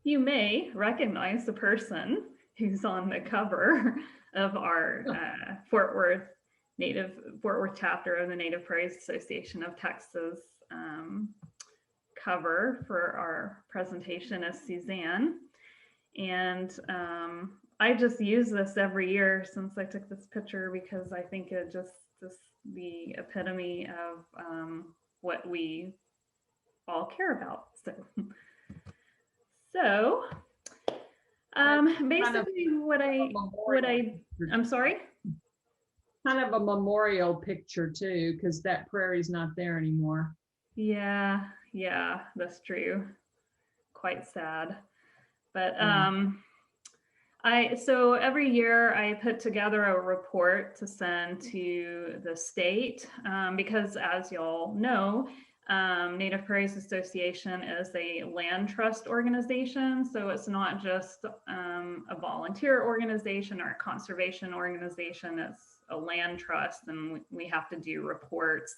You may recognize the person who's on the cover of our Fort Worth chapter of the Native Prairies Association of Texas cover for our presentation as Suzanne. And I just use this every year since I took this picture because I think it just the epitome of what we all care about. So basically I'm sorry? Kind of a memorial picture too, because that prairie's not there anymore. Yeah, that's true. Quite sad. But so every year I put together a report to send to the state because, as y'all know, Native Prairies Association is a land trust organization. So it's not just a volunteer organization or a conservation organization, it's a land trust, and we have to do reports.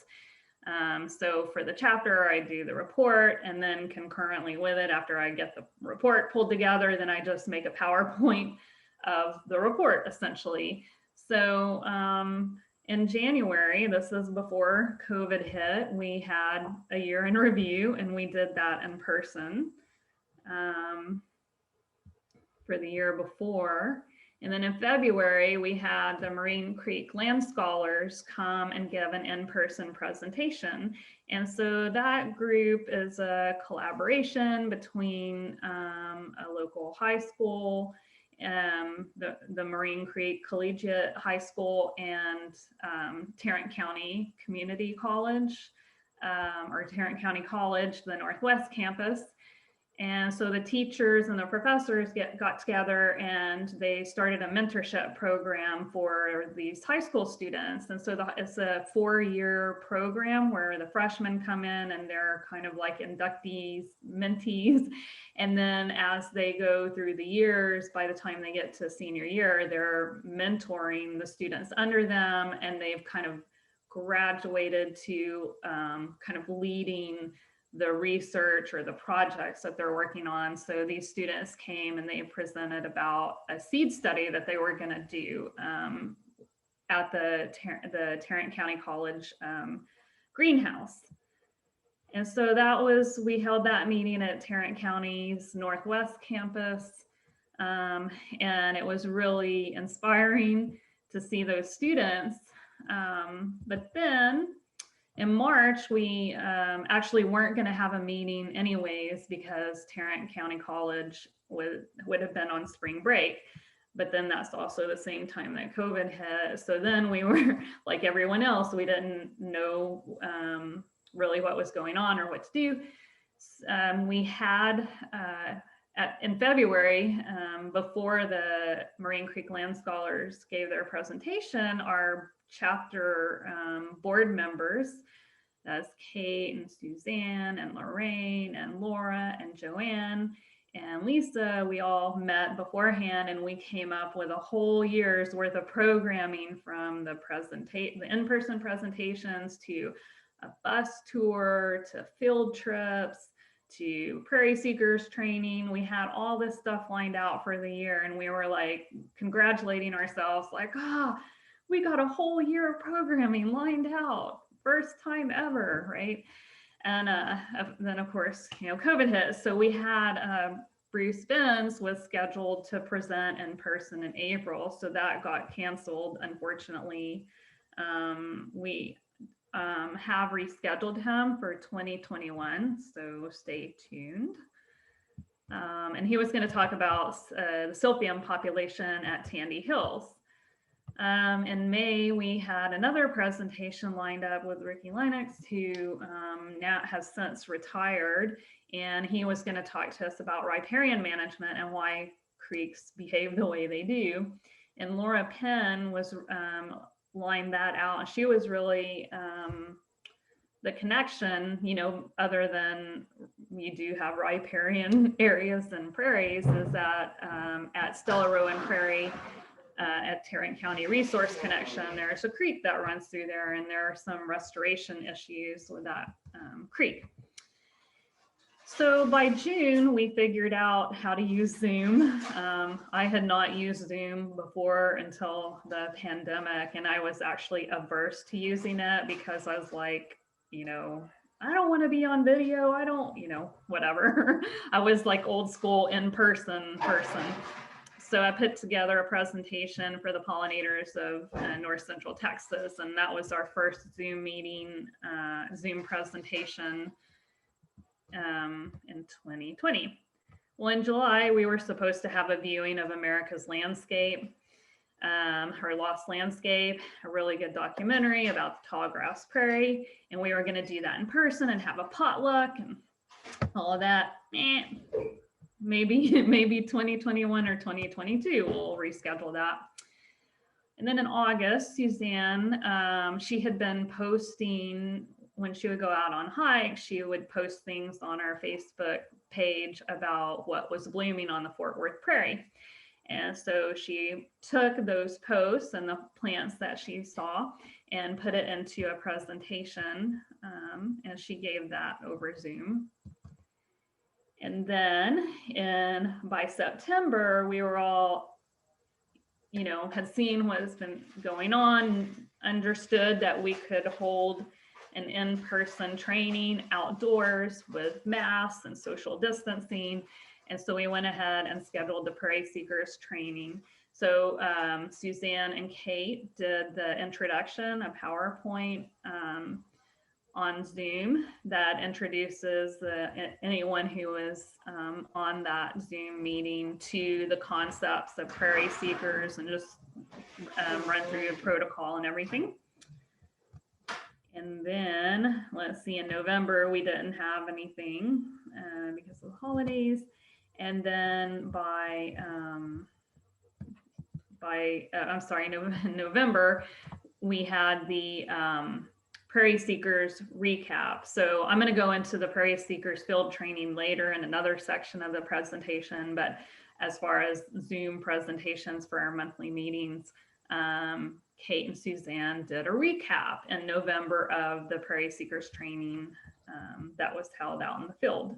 So for the chapter, I do the report, and then concurrently with it, after I get the report pulled together, then I just make a PowerPoint of the report essentially. So in January, this is before COVID hit, we had a year in review, and we did that in person for the year before. And then in February, we had the Marine Creek Land Scholars come and give an in-person presentation. And so that group is a collaboration between a local high school, the Marine Creek Collegiate High School, and Tarrant County Community College, or Tarrant County College, the Northwest campus. And so the teachers and the professors got together, and they started a mentorship program for these high school students. And so it's a 4-year program where the freshmen come in and they're kind of like inductees, mentees. And then as they go through the years, by the time they get to senior year, they're mentoring the students under them, and they've kind of graduated to kind of leading the research or the projects that they're working on. So these students came and they presented about a seed study that they were going to do at the Tarrant County College greenhouse. And so we held that meeting at Tarrant County's Northwest campus. And it was really inspiring to see those students. But then in March, we actually weren't going to have a meeting anyways because Tarrant County College would have been on spring break. But then that's also the same time that COVID hit. So then we were like everyone else, we didn't know really what was going on or what to do. We had in February, before the Marine Creek Land Scholars gave their presentation, our chapter board members, that's Kate and Suzanne and Lorraine and Laura and Joanne and Lisa, we all met beforehand, and we came up with a whole year's worth of programming, from the in-person presentations to a bus tour to field trips to prairie seekers training. We had all this stuff lined out for the year, and we were like congratulating ourselves, like, we got a whole year of programming lined out, first time ever, right? And then of course, COVID hit. So we had Bruce Benz was scheduled to present in person in April. So that got canceled, unfortunately. We have rescheduled him for 2021, so stay tuned. And he was going to talk about the silkworm population at Tandy Hills. In May, we had another presentation lined up with Ricky Lennox, who now has since retired, and he was going to talk to us about riparian management and why creeks behave the way they do. And Laura Penn was lined that out, and she was really the connection, other than we do have riparian areas and prairies, is that at Stella Rowan Prairie, at Tarrant County Resource Connection, there's a creek that runs through there, and there are some restoration issues with that creek. So by June, we figured out how to use Zoom. I had not used Zoom before until the pandemic, and I was actually averse to using it because I was like, I don't want to be on video. I don't, whatever. I was like old school in person. So I put together a presentation for the pollinators of North Central Texas, and that was our first Zoom meeting, Zoom presentation in 2020. Well, in July, we were supposed to have a viewing of America's Landscape, Her Lost Landscape, a really good documentary about the tall grass prairie. And we were going to do that in person and have a potluck and all of that. Maybe 2021 or 2022, we'll reschedule that. And then in August, Suzanne, she had been posting when she would go out on hikes, she would post things on our Facebook page about what was blooming on the Fort Worth Prairie. And so she took those posts and the plants that she saw and put it into a presentation, and she gave that over Zoom. And then by September, we were all, had seen what's been going on, understood that we could hold an in-person training outdoors with masks and social distancing. And so we went ahead and scheduled the Prairie Seekers training. So Suzanne and Kate did the introduction, a PowerPoint on Zoom that introduces anyone who is on that Zoom meeting to the concepts of Prairie Seekers and just run through the protocol and everything. And then, let's see, in November, we didn't have anything because of the holidays. And then November, we had the Prairie Seekers recap. So I'm going to go into the Prairie Seekers field training later in another section of the presentation. But as far as Zoom presentations for our monthly meetings, Kate and Suzanne did a recap in November of the Prairie Seekers training that was held out in the field.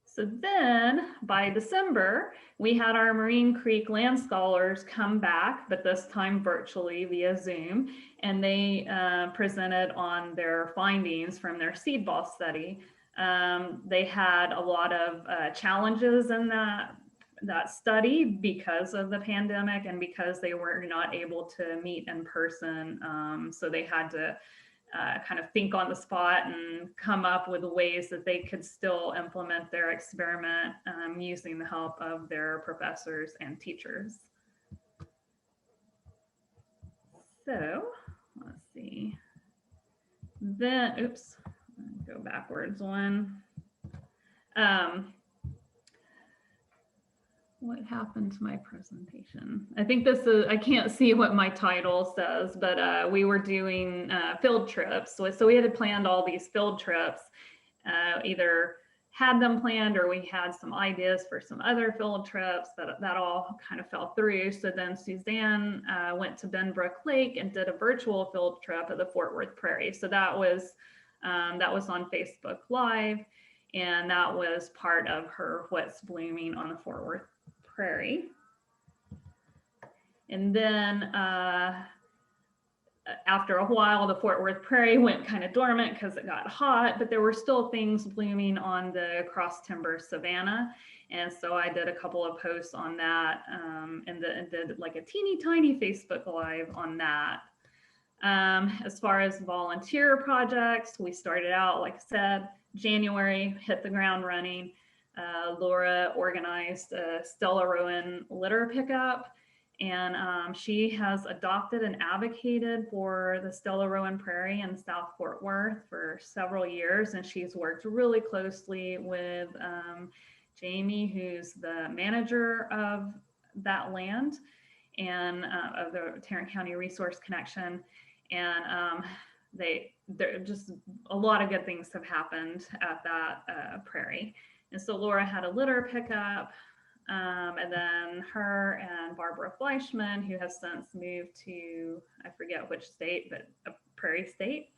So then by December, we had our Marine Creek land scholars come back, but this time virtually via Zoom, and they presented on their findings from their seed ball study. They had a lot of challenges in that study because of the pandemic and because they were not able to meet in person. So they had to kind of think on the spot and come up with ways that they could still implement their experiment using the help of their professors and teachers. So let's see. Then, oops, go backwards one. What happened to my presentation? I think this is, I can't see what my title says, but we were doing field trips. So we had planned all these field trips, either had them planned or we had some ideas for some other field trips that all kind of fell through. So then Suzanne went to Benbrook Lake and did a virtual field trip at the Fort Worth Prairie. So that was on Facebook Live, and that was part of her What's Blooming on the Fort Worth Prairie. And then after a while, the Fort Worth Prairie went kind of dormant because it got hot, but there were still things blooming on the cross timber savanna. And so I did a couple of posts on that and did like a teeny tiny Facebook Live on that. As far as volunteer projects, we started out, like I said, January, hit the ground running. Laura organized a Stella Rowan litter pickup, and she has adopted and advocated for the Stella Rowan Prairie in South Fort Worth for several years, and she's worked really closely with Jamie, who's the manager of that land and of the Tarrant County Resource Connection, and there just a lot of good things have happened at that prairie. And so Laura had a litter pickup, and then her and Barbara Fleischman, who has since moved to, I forget which state, but a prairie state,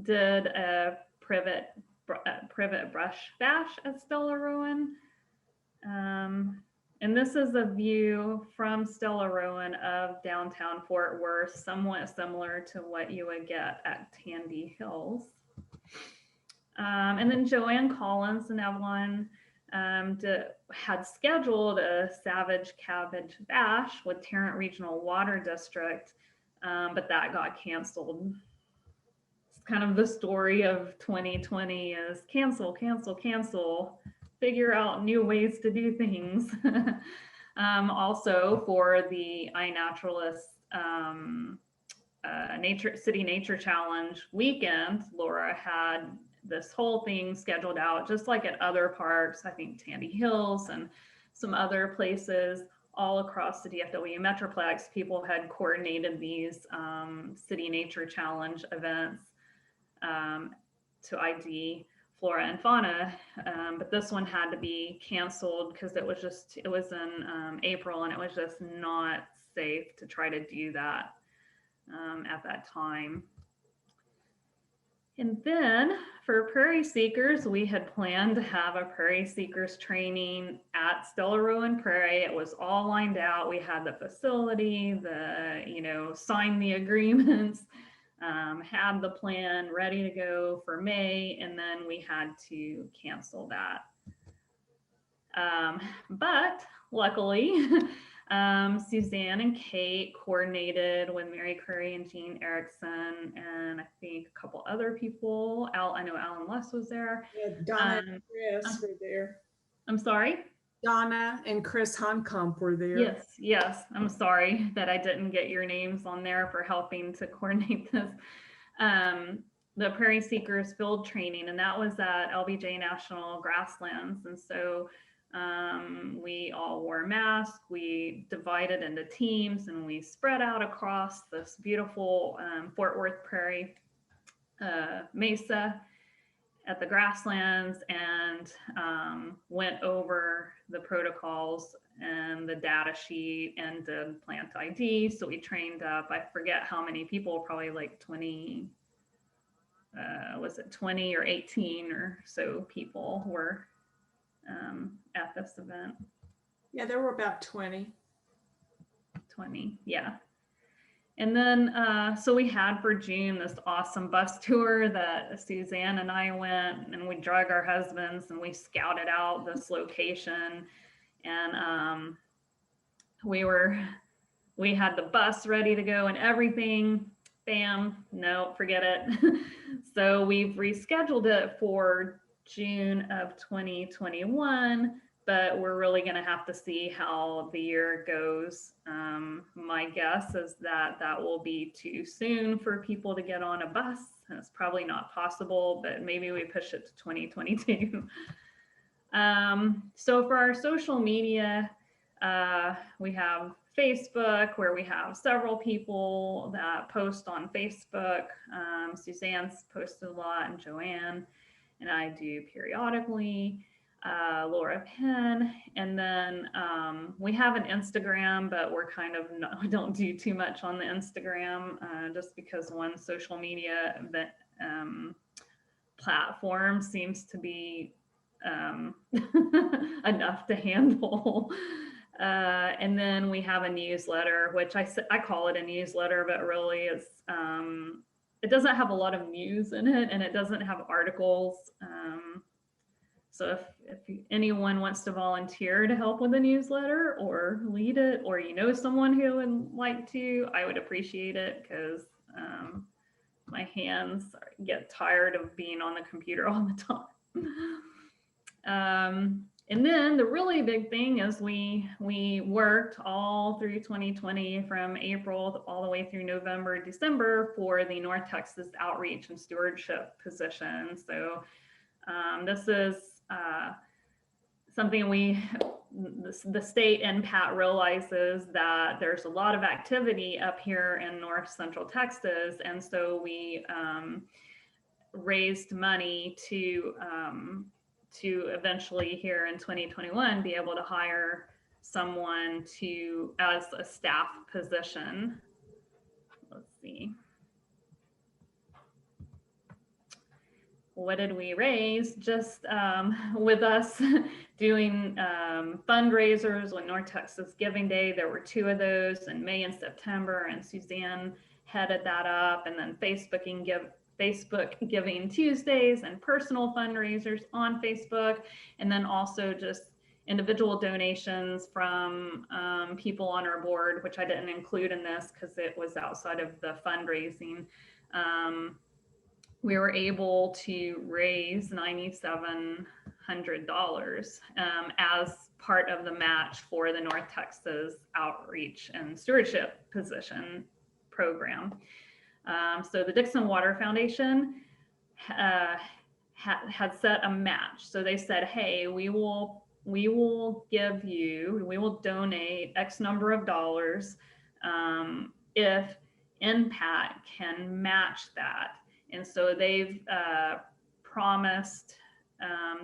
did a privet brush bash at Stella Rowan. And this is a view from Stella Rowan of downtown Fort Worth, somewhat similar to what you would get at Tandy Hills. And then Joanne Collins and Evelyn had scheduled a Savage Cabbage Bash with Tarrant Regional Water District, but that got canceled. It's kind of the story of 2020 is cancel, cancel, cancel, figure out new ways to do things. Also for the iNaturalist City Nature Challenge weekend, Laura had this whole thing scheduled out, just like at other parks, I think Tandy Hills and some other places all across the DFW Metroplex. People had coordinated these City Nature Challenge events to ID flora and fauna, but this one had to be canceled because it was in April, and it was just not safe to try to do that at that time. And then for Prairie Seekers, we had planned to have a Prairie Seekers training at Stella Rowan Prairie. It was all lined out. We had the facility, signed the agreements, had the plan ready to go for May, and then we had to cancel that. But luckily, Suzanne and Kate coordinated with Mary Curry and Jean Erickson, and I think a couple other people. I know Alan Less was there. Yeah, Donna and Chris were there. I'm sorry? Donna and Chris Honkamp were there. Yes. I'm sorry that I didn't get your names on there for helping to coordinate this. The Prairie Seekers field training, and that was at LBJ National Grasslands. And so we all wore masks, we divided into teams, and we spread out across this beautiful Fort Worth Prairie mesa at the grasslands, and went over the protocols and the data sheet and did plant ID. So we trained up, I forget how many people, probably like 20, was it 20 or 18 or so people were at this event. Yeah, there were about 20. 20, yeah. And then, so we had for June this awesome bus tour that Suzanne and I went, and we drug our husbands and we scouted out this location. And we had the bus ready to go and everything. Bam, no, forget it. So we've rescheduled it for June of 2021. But we're really going to have to see how the year goes. My guess is that will be too soon for people to get on a bus. It's probably not possible, but maybe we push it to 2022. So for our social media, we have Facebook, where we have several people that post on Facebook. Suzanne's posted a lot, and Joanne and I do periodically. Laura Penn, and then we have an Instagram, but we don't do too much on the Instagram, just because one social media platform seems to be enough to handle. And then we have a newsletter, which I call it a newsletter, but really it doesn't have a lot of news in it, and it doesn't have articles. So if anyone wants to volunteer to help with the newsletter or lead it, or someone who would like to, I would appreciate it, because my hands get tired of being on the computer all the time. And then the really big thing is we worked all through 2020 from April all the way through November, December for the North Texas Outreach and Stewardship position. So this is something the state NPAT realizes that there's a lot of activity up here in North Central Texas. And so we raised money to eventually here in 2021 be able to hire someone as a staff position. Let's see. what did we raise? Just with us doing fundraisers with North Texas Giving Day, there were 2 of those in May and September, and Suzanne headed that up, and then Facebook Giving Tuesdays and personal fundraisers on Facebook, and then also just individual donations from people on our board, which I didn't include in this because it was outside of the fundraising. We were able to raise $9,700 as part of the match for the North Texas Outreach and Stewardship Position Program. So the Dixon Water Foundation had set a match. So they said, hey, we will donate X number of dollars if NPAT can match that. And so they've promised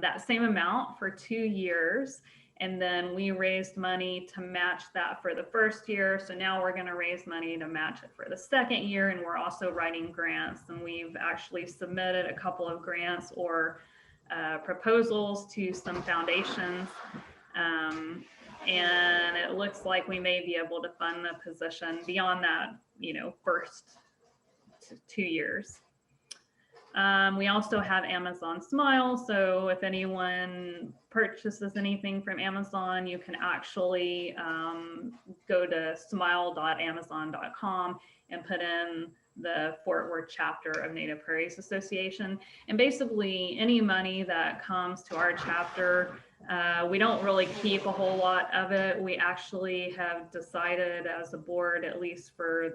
that same amount for 2 years. And then we raised money to match that for the first year. So now we're going to raise money to match it for the second year. And we're also writing grants. And we've actually submitted a couple of grants or proposals to some foundations. And it looks like we may be able to fund the position beyond that, first 2 years. We also have Amazon Smile. So if anyone purchases anything from Amazon, you can actually go to smile.amazon.com and put in the Fort Worth chapter of Native Prairies Association. And basically any money that comes to our chapter, we don't really keep a whole lot of it. We actually have decided as a board, at least for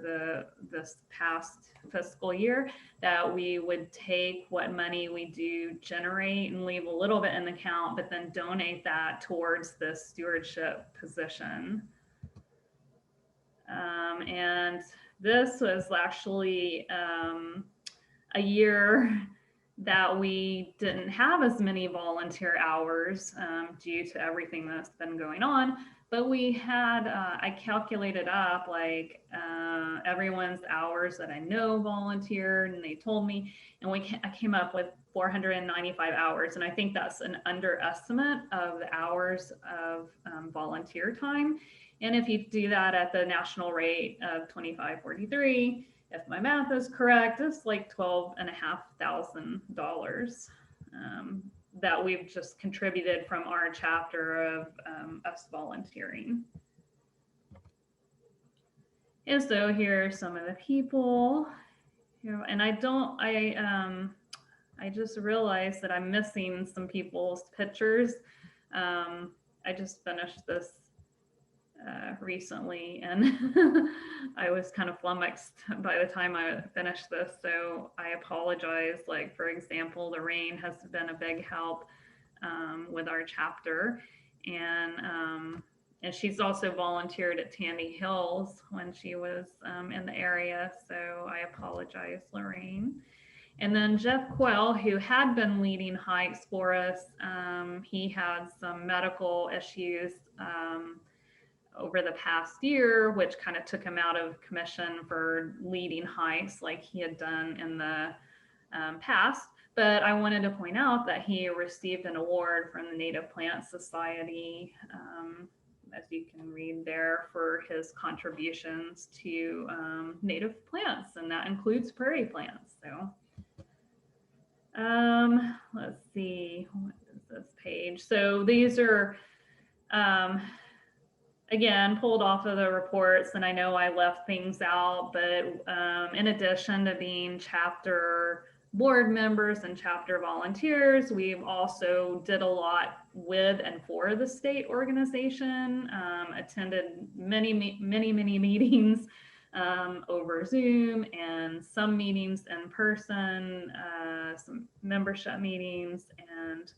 this past fiscal year, that we would take what money we do generate and leave a little bit in the account, but then donate that towards the stewardship position. And this was actually a year that we didn't have as many volunteer hours due to everything that's been going on. But we had, I calculated up like everyone's hours that I know volunteered, and they told me, and I came up with 495 hours. And I think that's an underestimate of the hours of volunteer time. And if you do that at the national rate of $25.43, if my math is correct, it's like $12,500 that we've just contributed from our chapter of us volunteering. And so here are some of the people, and I just realized that I'm missing some people's pictures. I just finished this recently, and I was kind of flummoxed by the time I finished this, so I apologize. Like, for example, Lorraine has been a big help with our chapter, and she's also volunteered at Tandy Hills when she was in the area, so I apologize, Lorraine. And then Jeff Quell, who had been leading hikes for us, he had some medical issues over the past year, which kind of took him out of commission for leading hikes like he had done in the past. But I wanted to point out that he received an award from the Native Plant Society, as you can read there, for his contributions to native plants, and that includes prairie plants. So let's see, what is this page? So these are again, pulled off of the reports, and I know I left things out, but in addition to being chapter board members and chapter volunteers, we've also did a lot with and for the state organization, attended many meetings over Zoom, and some meetings in person, some membership meetings, and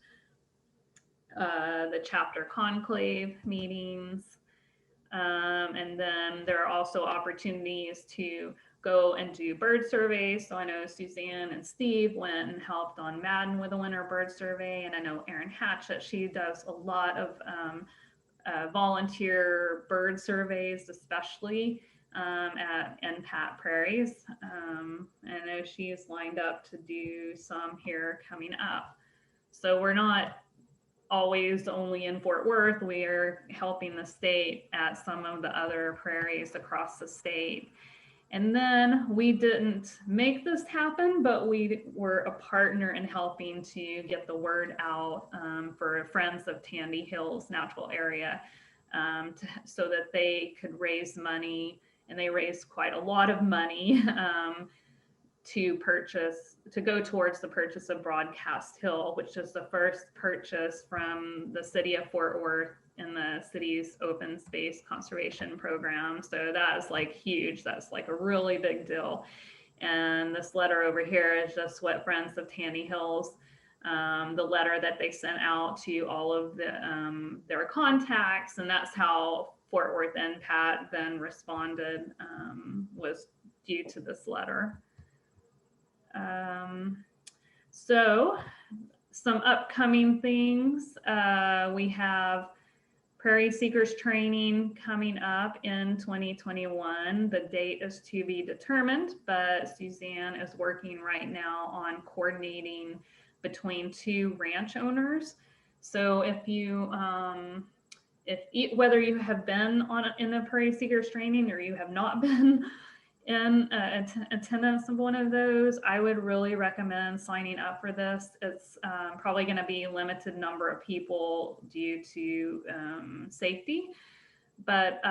the chapter conclave meetings. And then there are also opportunities to go and do bird surveys. So I know Suzanne and Steve went and helped on Madden with a winter bird survey. And I know Erin Hatchett, she does a lot of volunteer bird surveys, especially at NPAT Prairies. I know she's lined up to do some here coming up. So we're not always only in Fort Worth. We are helping the state at some of the other prairies across the state. And then we didn't make this happen, but we were a partner in helping to get the word out for Friends of Tandy Hills Natural Area so that they could raise money. And they raised quite a lot of money to go towards the purchase of Broadcast Hill, which is the first purchase from the city of Fort Worth in the city's open space conservation program. So that is like huge. That's like a really big deal. And this letter over here is just what Friends of Tandy Hills, the letter that they sent out to all of their contacts. And that's how Fort Worth NPAT then responded, was due to this letter. So some upcoming things, we have Prairie Seekers training coming up in 2021. The date is to be determined, but Suzanne is working right now on coordinating between two ranch owners. So if you, whether you have been in a Prairie Seekers training or you have not been in attendance of one of those, I would really recommend signing up for this. It's probably going to be a limited number of people due to safety, but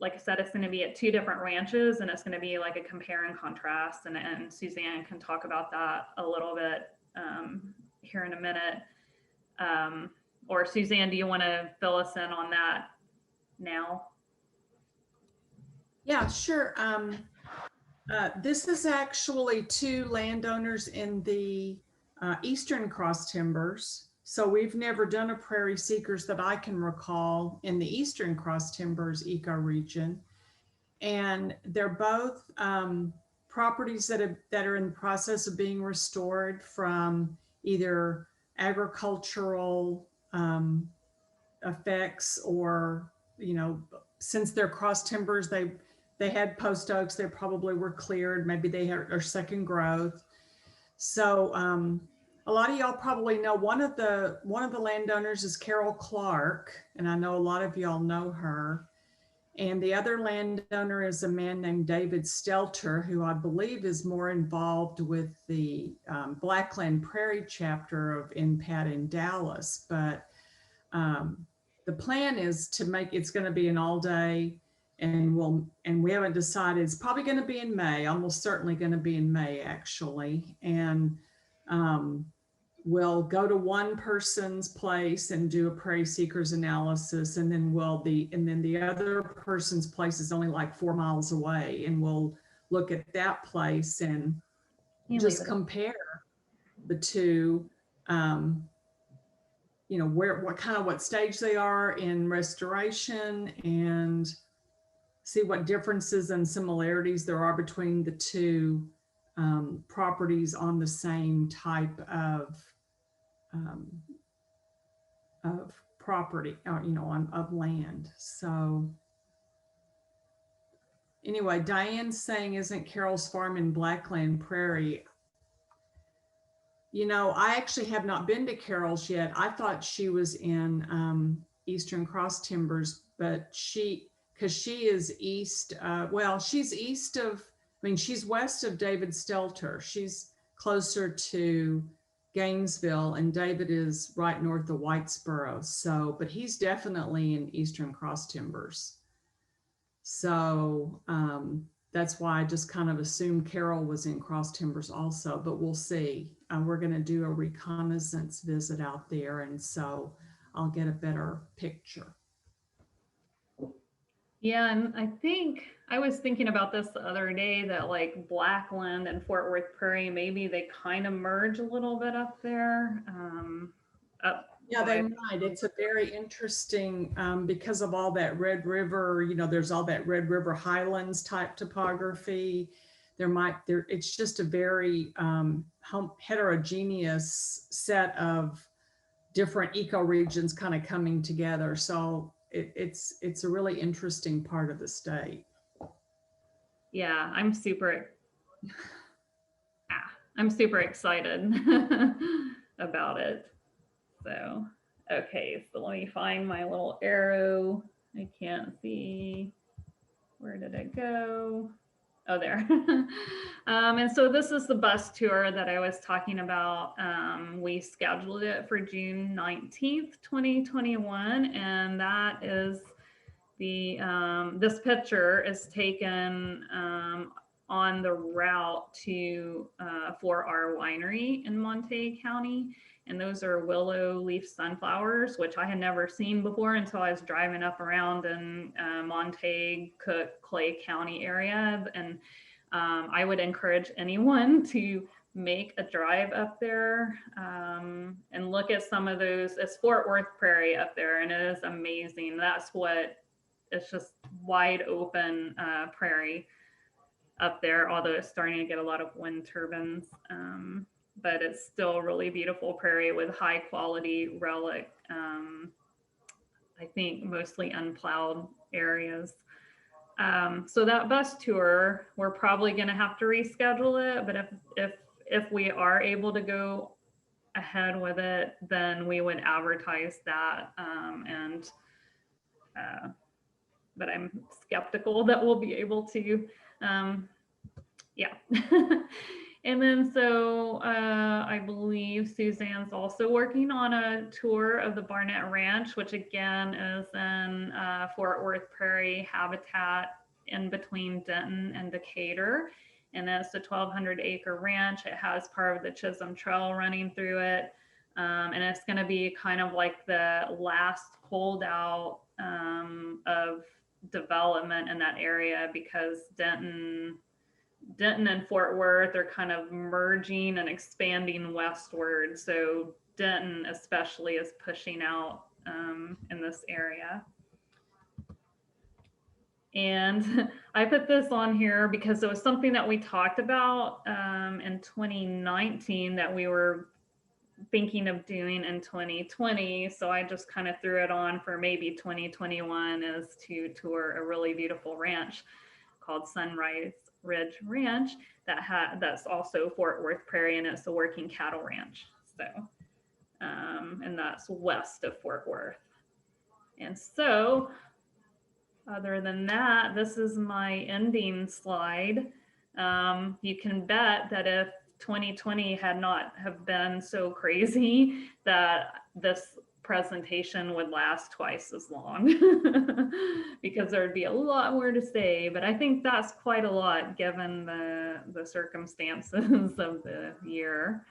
like I said, it's going to be at two different ranches, and it's going to be like a compare and contrast, and Suzanne can talk about that a little bit here in a minute. Or Suzanne, do you want to fill us in on that now? Yeah, sure. This is actually two landowners in the Eastern Cross Timbers. So we've never done a Prairie Seekers that I can recall in the Eastern Cross Timbers ecoregion. And they're both properties that are in the process of being restored from either agricultural effects or, since they're cross timbers, they had post oaks, they probably were cleared. Maybe they are second growth. So a lot of y'all probably know one of the landowners is Carol Clark, and I know a lot of y'all know her. And the other landowner is a man named David Stelter, who I believe is more involved with the Blackland Prairie chapter of NPAT in Dallas. But the plan is to make, it's going to be an all day, and we haven't decided. It's probably going to be in May, almost certainly going to be in May actually. And we'll go to one person's place and do a Prairie Seekers analysis, and then the other person's place is only like 4 miles away, and we'll look at that place and just compare the two, what stage they are in restoration, and see what differences and similarities there are between the two properties on the same type of property, of land. So anyway, Diane's saying, isn't Carol's farm in Blackland Prairie? I actually have not been to Carol's yet. I thought she was in Eastern Cross Timbers, but because she is east, she's east of, she's west of David Stelter. She's closer to Gainesville, and David is right north of Whitesboro. So, but he's definitely in Eastern Cross Timbers. So that's why I just kind of assumed Carol was in Cross Timbers also, but we'll see. We're going to do a reconnaissance visit out there, and so I'll get a better picture. Yeah, and I think I was thinking about this the other day, that like Blackland and Fort Worth Prairie, maybe they kind of merge a little bit up there. Yeah, they might. It's a very interesting, because of all that Red River, there's all that Red River Highlands type topography. It's just a very heterogeneous set of different ecoregions kind of coming together. So it's a really interesting part of the state. yeah, I'm super excited about it. So, okay, so let me find my little arrow. I can't see. Where did it go? Oh, there. And so this is the bus tour that I was talking about. We scheduled it for June 19th, 2021, and that is the this picture is taken on the route to for our winery in Montague County, and those are willow leaf sunflowers, which I had never seen before until I was driving up around in Montague, Cook, Clay County area. And I would encourage anyone to make a drive up there and look at some of those. It's Fort Worth Prairie up there, and it is amazing. That's what it's just wide open prairie up there, although it's starting to get a lot of wind turbines. But it's still a really beautiful prairie with high quality relic, I think mostly unplowed areas. So that bus tour, we're probably going to have to reschedule it, but if we are able to go ahead with it, then we would advertise that but I'm skeptical that we'll be able to. Yeah. And then so I believe Suzanne's also working on a tour of the Barnett Ranch, which again is in Fort Worth Prairie habitat in between Denton and Decatur. And it's a 1,200 acre ranch. It has part of the Chisholm Trail running through it. And it's going to be kind of like the last holdout of development in that area, because Denton and Fort Worth are kind of merging and expanding westward. So Denton especially is pushing out in this area. And I put this on here because it was something that we talked about in 2019 that we were thinking of doing in 2020. So I just kind of threw it on for maybe 2021, is to tour a really beautiful ranch called Sunrise Ridge Ranch that's also Fort Worth Prairie, and it's a working cattle ranch. So, and that's west of Fort Worth. And so, other than that, this is my ending slide. You can bet that if 2020 had not have been so crazy, that this presentation would last twice as long because there would be a lot more to say. But I think that's quite a lot given the circumstances of the year.